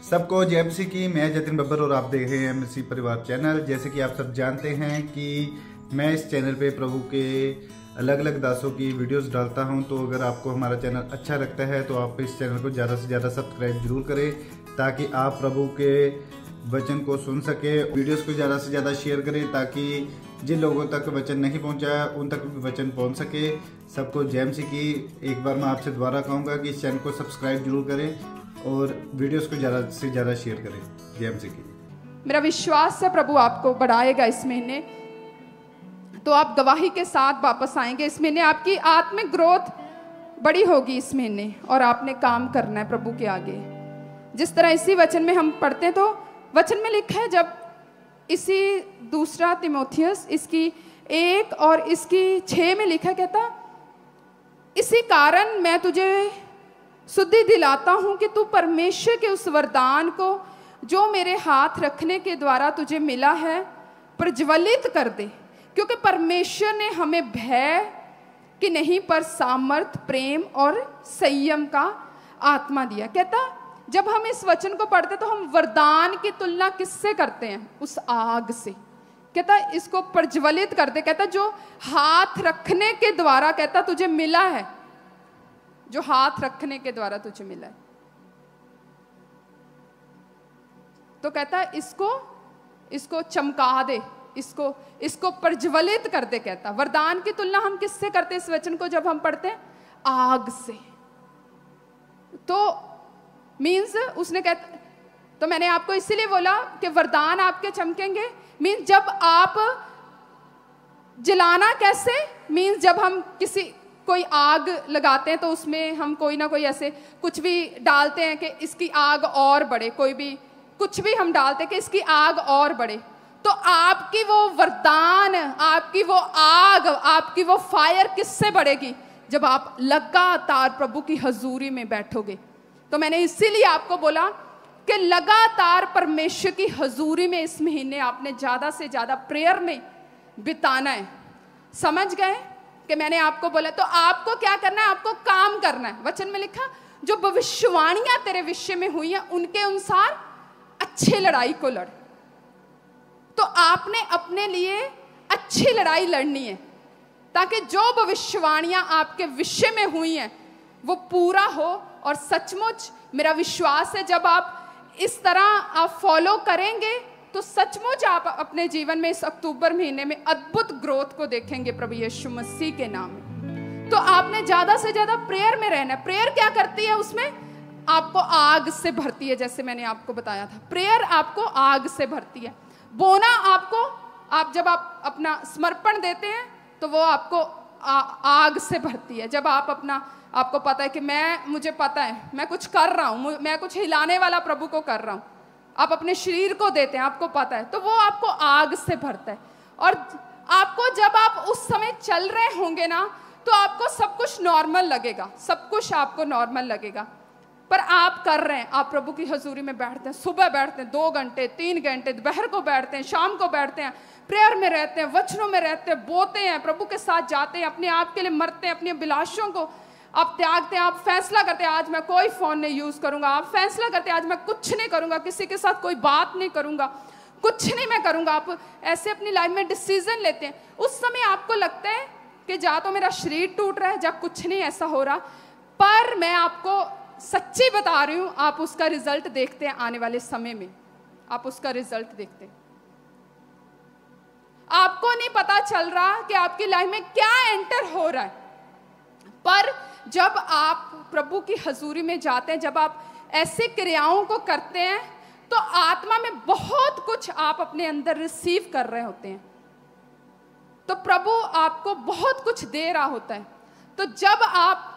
सबको जय मसीह की। मैं जतिन बब्बर और आप देख रहे हैं मसीह परिवार चैनल। जैसे कि आप सब जानते हैं कि मैं इस चैनल पे प्रभु के अलग अलग दासों की वीडियोस डालता हूं, तो अगर आपको हमारा चैनल अच्छा लगता है तो आप इस चैनल को ज़्यादा से ज़्यादा सब्सक्राइब जरूर करें, ताकि आप प्रभु के वचन को सुन सके। वीडियोस को ज़्यादा से ज़्यादा शेयर करें ताकि जिन लोगों तक वचन नहीं पहुंचा उन तक भी वचन पहुंच सके। सबको जय मसीह की। एक बार मैं आपसे दोबारा कहूँगा कि इस चैनल को सब्सक्राइब जरूर करें और वीडियोस को ज़्यादा से ज़्यादा शेयर करें। जय मसीह की। मेरा विश्वास है प्रभु आपको बढ़ाएगा इस महीने, तो आप गवाही के साथ वापस आएंगे। इस महीने आपकी आत्मिक ग्रोथ बड़ी होगी इस महीने, और आपने काम करना है प्रभु के आगे। जिस तरह इसी वचन में हम पढ़ते हैं, तो वचन में लिखा है, जब इसी दूसरा तिमोथियस इसकी 1 और इसकी 6 में लिखा, कहता इसी कारण मैं तुझे शुद्धि दिलाता हूं कि तू परमेश्वर के उस वरदान को जो मेरे हाथ रखने के द्वारा तुझे मिला है प्रज्वलित कर दे। क्योंकि परमेश्वर ने हमें भय कि नहीं, पर सामर्थ, प्रेम और संयम का आत्मा दिया। कहता जब हम इस वचन को पढ़ते तो हम वरदान की तुलना किससे करते हैं? उस आग से। कहता इसको प्रज्वलित कर दे। कहता जो हाथ रखने के द्वारा, कहता तुझे मिला है, जो हाथ रखने के द्वारा तुझे मिला है, तो कहता है इसको चमका दे, इसको प्रज्वलित कर दे। कहता वरदान की तुलना हम किससे करते हैं इस वचन को जब हम पढ़ते हैं? आग से। तो मीन्स उसने कहता, तो मैंने आपको इसीलिए बोला कि वरदान आपके चमकेंगे। मीन्स जब आप जलाना कैसे? मीन्स जब हम कोई आग लगाते हैं तो उसमें हम कोई ना कोई ऐसे कुछ भी डालते हैं कि इसकी आग और बढ़े, कोई भी कुछ भी हम डालते हैं कि इसकी आग और बढ़े। तो आपकी वो वरदान, आपकी वो आग, आपकी वो फायर किससे बढ़ेगी? जब आप लगातार प्रभु की हजूरी में बैठोगे। तो मैंने इसीलिए आपको बोला कि लगातार परमेश्वर की हजूरी में इस महीने आपने ज़्यादा से ज़्यादा प्रेयर में बिताना है। समझ गए कि मैंने आपको बोला? तो आपको क्या करना है? आपको काम करना है। वचन में लिखा, जो भविष्यवाणियां तेरे विषय में हुई हैं उनके अनुसार अच्छी लड़ाई को लड़। तो आपने अपने लिए अच्छी लड़ाई लड़नी है, ताकि जो भविष्यवाणियां आपके विषय में हुई हैं वो पूरा हो। और सचमुच मेरा विश्वास है, जब आप इस तरह आप फॉलो करेंगे तो सचमुच आप अपने जीवन में इस अक्टूबर महीने में अद्भुत ग्रोथ को देखेंगे प्रभु यीशु मसीह के नाम में। तो आपने ज्यादा से ज्यादा प्रेयर में रहना है। प्रेयर क्या करती है? उसमें आपको आग से भरती है। जैसे मैंने आपको बताया था, प्रेयर आपको आग से भरती है। बोना आपको, आप जब आप अपना समर्पण देते हैं तो वो आपको आग से भरती है। जब आप आपको पता है कि मुझे पता है मैं कुछ कर रहा हूँ, मैं कुछ हिलाने वाला प्रभु को कर रहा हूँ, आप अपने शरीर को देते हैं, आपको पता है, तो वो आपको आग से भरता है। और आपको जब आप उस समय चल रहे होंगे ना, तो आपको सब कुछ नॉर्मल लगेगा, सब कुछ आपको नॉर्मल लगेगा। पर आप कर रहे हैं, आप प्रभु की हजूरी में बैठते हैं, सुबह बैठते हैं 2 घंटे 3 घंटे, दोपहर को बैठते हैं, शाम को बैठते हैं, प्रेयर में रहते हैं, वचनों में रहते हैं, बोते हैं, प्रभु के साथ जाते हैं, अपने आप के लिए मरते हैं, अपनी अभिलाषों को आप त्यागते हैं। आप फैसला करते हैं आज मैं कोई फोन नहीं यूज करूंगा। आप फैसला करते हैं आज मैं कुछ नहीं करूंगा, किसी के साथ कोई बात नहीं करूंगा, कुछ नहीं मैं करूंगा। आप ऐसे अपनी लाइफ में डिसीजन लेते हैं। उस समय आपको लगता है कि जा तो मेरा शरीर टूट रहा है, जा कुछ नहीं ऐसा हो रहा, पर मैं आपको सच्ची बता रही हूं, आप उसका रिजल्ट देखते हैं आने वाले समय में, आप उसका रिजल्ट देखते हैं। आपको नहीं पता चल रहा कि आपकी लाइफ में क्या एंटर हो रहा है, पर जब आप प्रभु की हजूरी में जाते हैं, जब आप ऐसे क्रियाओं को करते हैं, तो आत्मा में बहुत कुछ आप अपने अंदर रिसीव कर रहे होते हैं। तो प्रभु आपको बहुत कुछ दे रहा होता है। तो जब आप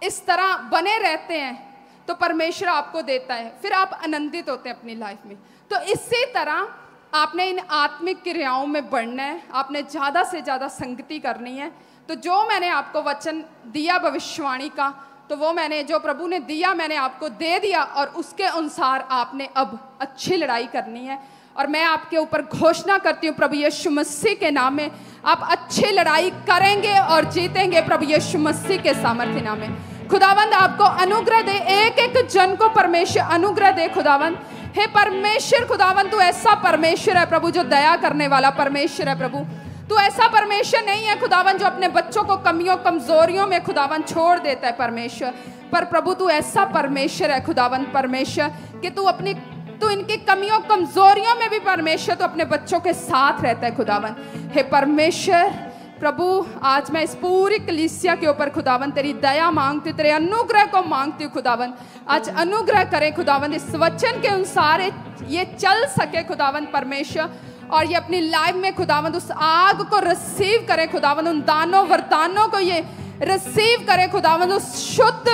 इस तरह बने रहते हैं तो परमेश्वर आपको देता है, फिर आप आनंदित होते हैं अपनी लाइफ में। तो इसी तरह आपने इन आत्मिक क्रियाओं में बढ़ना है, आपने ज़्यादा से ज़्यादा संगति करनी है। तो जो मैंने आपको वचन दिया भविष्यवाणी का, तो वो मैंने जो प्रभु ने दिया मैंने आपको दे दिया, और उसके अनुसार आपने अब अच्छी लड़ाई करनी है। और मैं आपके ऊपर घोषणा करती हूँ प्रभु यीशु मसीह के नाम में, आप अच्छी लड़ाई करेंगे और जीतेंगे प्रभु यीशु मसीह के सामर्थ्य नाम में। खुदावंद आपको अनुग्रह दे, एक एक जन को परमेश्वर अनुग्रह दे खुदावंद। हे परमेश्वर खुदावंद, तू ऐसा परमेश्वर है प्रभु जो दया करने वाला परमेश्वर है प्रभु। तू ऐसा परमेश्वर नहीं है खुदावंद जो अपने बच्चों को कमियों कमजोरियों में खुदावंद छोड़ देता है परमेश्वर, पर प्रभु तू ऐसा परमेश्वर है खुदावंद परमेश्वर कि तू इनकी कमियों कमजोरियों में भी परमेश्वर तो अपने बच्चों के साथ रहता है खुदावंद। हे परमेश्वर प्रभु, आज मैं इस पूरी कलीसिया के ऊपर खुदावंद तेरी दया मांगती हूँ, तेरे अनुग्रह को मांगती हूँ खुदावंद। आज अनुग्रह करे खुदावंद, इस वचन के अनुसार ये चल सके खुदावंद परमेश्वर, और ये अपनी लाइफ में खुदावंद उस आग को रिसीव करे खुदावंद, उन दानों वरदानों को ये रिसीव करे खुदावंद, उस शुद्ध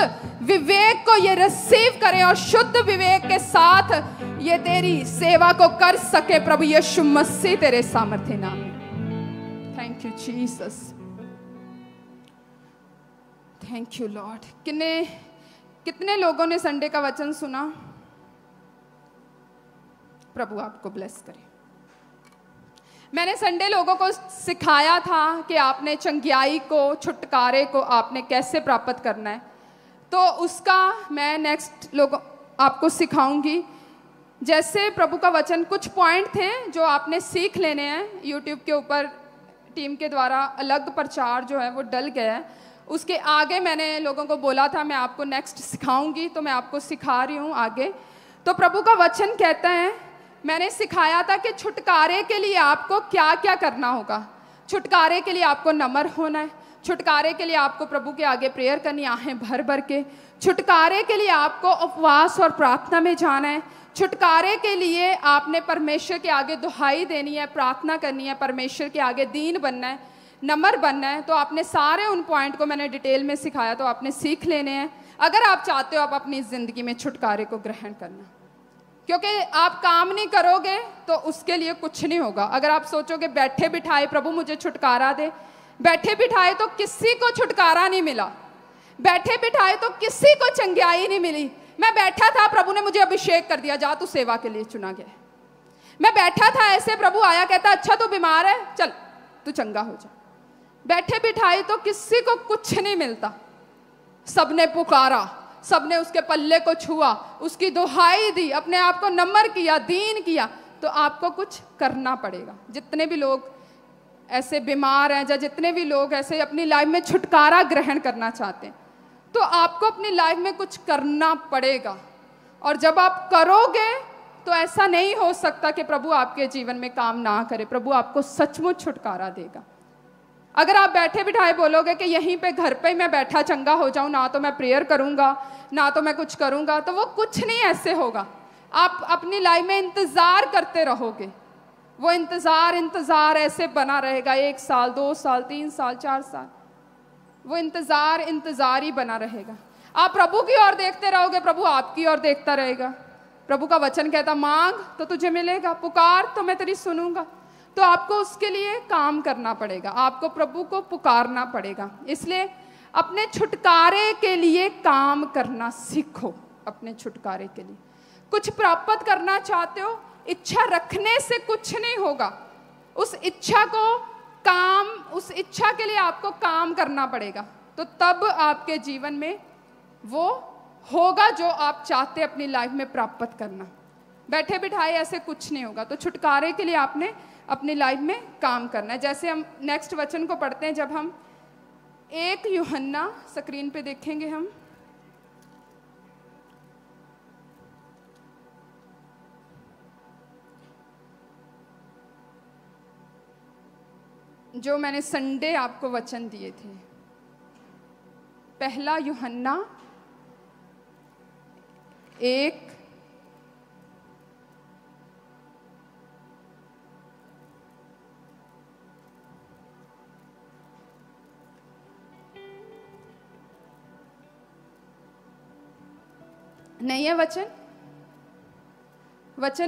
विवेक को ये रिसीव करे और शुद्ध विवेक के साथ ये तेरी सेवा को कर सके प्रभु यीशु मसीह तेरे सामर्थ्य नाम में। Thank you Jesus, thank you Lord. कितने लोगों ने संडे का वचन सुना? प्रभु आपको ब्लेस करे। मैंने संडे लोगों को सिखाया था कि आपने चंगियाई को, छुटकारे को आपने कैसे प्राप्त करना है, तो उसका मैं नेक्स्ट लोगों आपको सिखाऊंगी। जैसे प्रभु का वचन, कुछ पॉइंट थे जो आपने सीख लेने हैं। यूट्यूब के ऊपर टीम के द्वारा अलग प्रचार जो है वो डल गया है, उसके आगे मैंने लोगों को बोला था मैं आपको नेक्स्ट सिखाऊंगी, तो मैं आपको सिखा रही हूँ आगे। तो प्रभु का वचन कहता है, मैंने सिखाया था कि छुटकारे के लिए आपको क्या क्या करना होगा। छुटकारे के लिए आपको नम्र होना है, छुटकारे के लिए आपको प्रभु के आगे प्रेयर करनी, आहें भर भर के। छुटकारे के लिए आपको उपवास और प्रार्थना में जाना है। छुटकारे के लिए आपने परमेश्वर के आगे दुहाई देनी है, प्रार्थना करनी है, परमेश्वर के आगे दीन बनना है, नम्र बनना है। तो आपने सारे उन पॉइंट को मैंने डिटेल में सिखाया, तो आपने सीख लेने हैं अगर आप चाहते हो आप अपनी ज़िंदगी में छुटकारे को ग्रहण करना। क्योंकि आप काम नहीं करोगे तो उसके लिए कुछ नहीं होगा। अगर आप सोचोगे बैठे बिठाए प्रभु मुझे छुटकारा दे, बैठे बिठाए तो किसी को छुटकारा नहीं मिला, बैठे बिठाए तो किसी को चंगियाई नहीं मिली। मैं बैठा था, प्रभु ने मुझे अभिषेक कर दिया, जा तू सेवा के लिए चुना गया। मैं बैठा था ऐसे, प्रभु आया कहता अच्छा तू बीमार है, चल तू चंगा हो जा। बैठे बिठाए तो किसी को कुछ नहीं मिलता। सबने पुकारा, सबने उसके पल्ले को छुआ, उसकी दुहाई दी, अपने आप को नम्र किया, दीन किया, तो आपको कुछ करना पड़ेगा। जितने भी लोग ऐसे बीमार हैं या जितने भी लोग ऐसे अपनी लाइफ में छुटकारा ग्रहण करना चाहते हैं, तो आपको अपनी लाइफ में कुछ करना पड़ेगा। और जब आप करोगे तो ऐसा नहीं हो सकता कि प्रभु आपके जीवन में काम ना करे। प्रभु आपको सचमुच छुटकारा देगा। अगर आप बैठे बिठाए बोलोगे कि यहीं पे घर पे मैं बैठा चंगा हो जाऊं, ना तो मैं प्रेयर करूंगा ना तो मैं कुछ करूंगा, तो वो कुछ नहीं ऐसे होगा। आप अपनी लाइफ में इंतजार करते रहोगे, वो इंतजार ऐसे बना रहेगा। 1 साल 2 साल 3 साल 4 साल वो इंतजार ही बना रहेगा। आप प्रभु की ओर देखते रहोगे, प्रभु आपकी ओर देखता रहेगा। प्रभु का वचन कहता मांग तो तुझे मिलेगा, पुकार तो मैं तेरी सुनूंगा। तो आपको उसके लिए काम करना पड़ेगा, आपको प्रभु को पुकारना पड़ेगा। इसलिए अपने छुटकारे के लिए काम करना सीखो। अपने छुटकारे के लिए कुछ प्राप्त करना चाहते हो, इच्छा रखने से कुछ नहीं होगा। उस इच्छा के लिए आपको काम करना पड़ेगा, तो तब आपके जीवन में वो होगा जो आप चाहते अपनी लाइफ में प्राप्त करना। बैठे बिठाए ऐसे कुछ नहीं होगा। तो छुटकारे के लिए आपने अपनी लाइफ में काम करना है। जैसे हम नेक्स्ट वचन को पढ़ते हैं, जब हम 1 यूहन्ना स्क्रीन पे देखेंगे, हम जो मैंने संडे आपको वचन दिए थे, 1 यूहन्ना 1 नहीं है वचन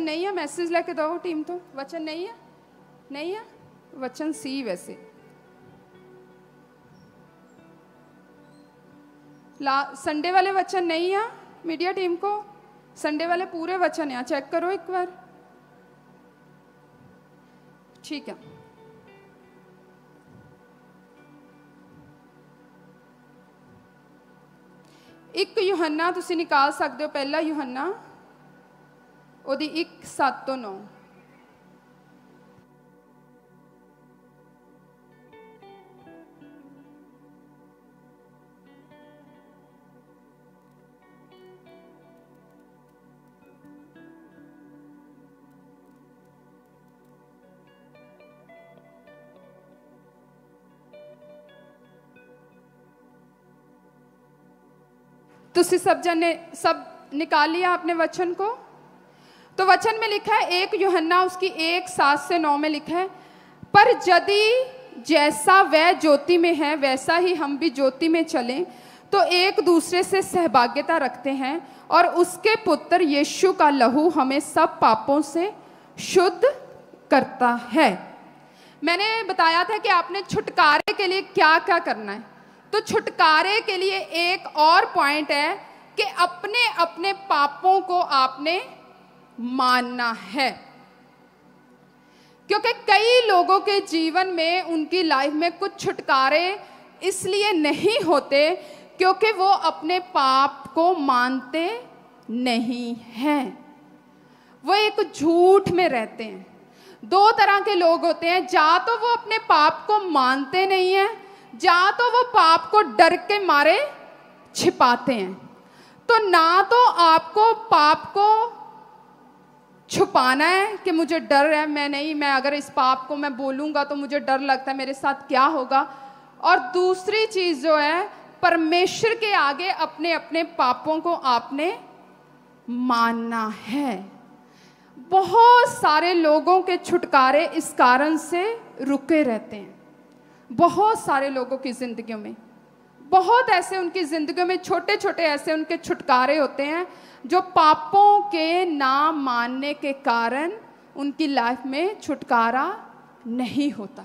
नहीं है। मैसेज लेके दो टीम, तो वचन नहीं है वचन सी। वैसे संडे वाले वचन नहीं है। मीडिया टीम को संडे वाले पूरे वचन यहाँ चेक करो एक बार। ठीक है। एक यूहन्ना तुसी निकाल सकते हो, पहला यूहन्ना ओदी 1:7-9। तुसी सब जने सब निकाल लिया आपने वचन को? तो वचन में लिखा है 1 यूहन्ना उसकी 1:7-9 में लिखा है, पर यदि जैसा वह ज्योति में है वैसा ही हम भी ज्योति में चलें तो एक दूसरे से सहभागिता रखते हैं और उसके पुत्र यीशु का लहू हमें सब पापों से शुद्ध करता है। मैंने बताया था कि आपने छुटकारे के लिए क्या क्या करना है। तो छुटकारे के लिए एक और पॉइंट है कि अपने अपने पापों को आपने मानना है, क्योंकि कई लोगों के जीवन में उनकी लाइफ में कुछ छुटकारे इसलिए नहीं होते क्योंकि वो अपने पाप को मानते नहीं हैं। वो एक झूठ में रहते हैं। दो तरह के लोग होते हैं, या तो वो अपने पाप को मानते नहीं हैं, या तो वो पाप को डर के मारे छिपाते हैं। तो ना तो आपको पाप को छुपाना है कि मुझे डर है, मैं अगर इस पाप को मैं बोलूँगा तो मुझे डर लगता है मेरे साथ क्या होगा। और दूसरी चीज़ जो है, परमेश्वर के आगे अपने अपने पापों को आपने मानना है। बहुत सारे लोगों के छुटकारे इस कारण से रुके रहते हैं। बहुत सारे लोगों की ज़िंदगियों में, बहुत ऐसे उनकी ज़िंदगियों में छोटे छोटे ऐसे उनके छुटकारे होते हैं जो पापों के ना मानने के कारण उनकी लाइफ में छुटकारा नहीं होता।